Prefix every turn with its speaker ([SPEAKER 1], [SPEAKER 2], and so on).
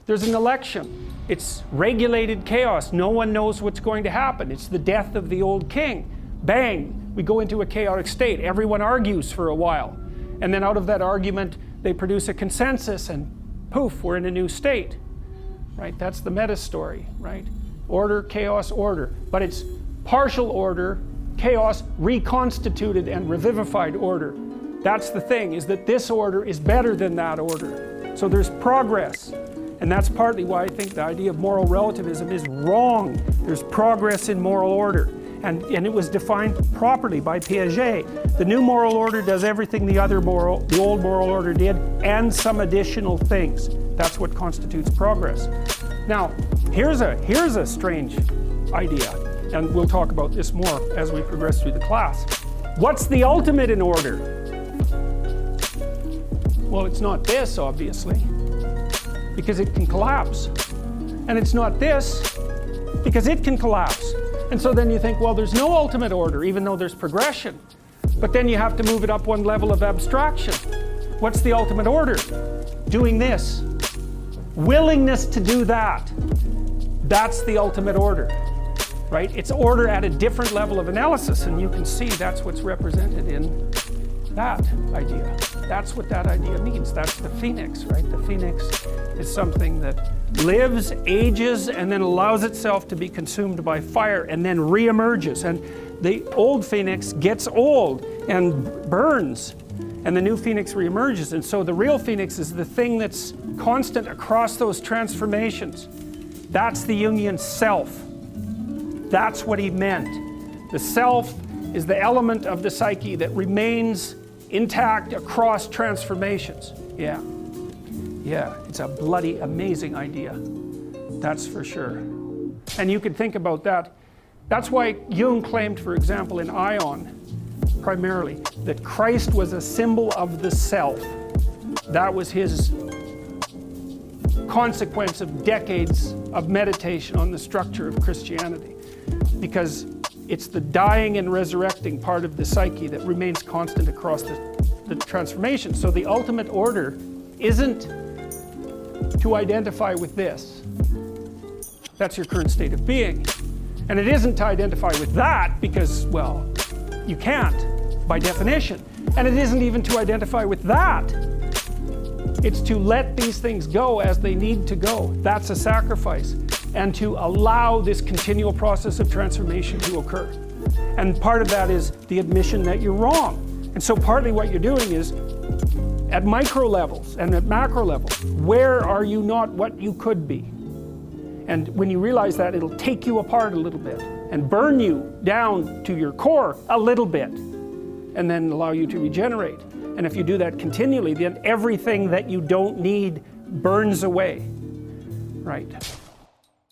[SPEAKER 1] There's an election. It's regulated chaos. No one knows what's going to happen. It's the death of the old king. Bang, we go into a chaotic state. Everyone argues for a while. And then out of that argument, they produce a consensus and poof, we're in a new state. Right? That's the meta story, right? Order, chaos, order. But it's partial order, chaos, reconstituted and revivified order. That's the thing, is that this order is better than that order. So there's progress. And that's partly why I think the idea of moral relativism is wrong. There's progress in moral order. And it was defined properly by Piaget. The new moral order does everything the old moral order did, and some additional things. That's what constitutes progress. Now, here's a strange idea, and we'll talk about this more as we progress through the class. What's the ultimate in order? Well, it's not this, obviously, because it can collapse. And it's not this, because it can collapse. And so then you think, well, there's no ultimate order, even though there's progression. But then you have to move it up one level of abstraction. What's the ultimate order? Doing this. Willingness to do that. That's the ultimate order, right? It's order at a different level of analysis, and you can see that's what's represented in that idea. That's what that idea means. That's the phoenix, right? The phoenix is something that lives, ages, and then allows itself to be consumed by fire and then reemerges. And the old phoenix gets old and burns, and the new phoenix reemerges. And so the real phoenix is the thing that's constant across those transformations. That's the Jungian self. That's what he meant. The self is the element of the psyche that remains intact across transformations. Yeah, it's a bloody amazing idea. That's for sure. And you could think about that. That's why Jung claimed, for example, in Ion, primarily, that Christ was a symbol of the self. That was his consequence of decades of meditation on the structure of Christianity. Because it's the dying and resurrecting part of the psyche that remains constant across the transformation. So the ultimate order isn't to identify with this. That's your current state of being. And it isn't to identify with that because, well, you can't by definition. And it isn't even to identify with that. It's to let these things go as they need to go. That's a sacrifice. And to allow this continual process of transformation to occur. And part of that is the admission that you're wrong. And so partly what you're doing is, at micro levels and at macro levels, where are you not what you could be? And when you realize that, it'll take you apart a little bit and burn you down to your core a little bit, and then allow you to regenerate. And if you do that continually, then everything that you don't need burns away, right?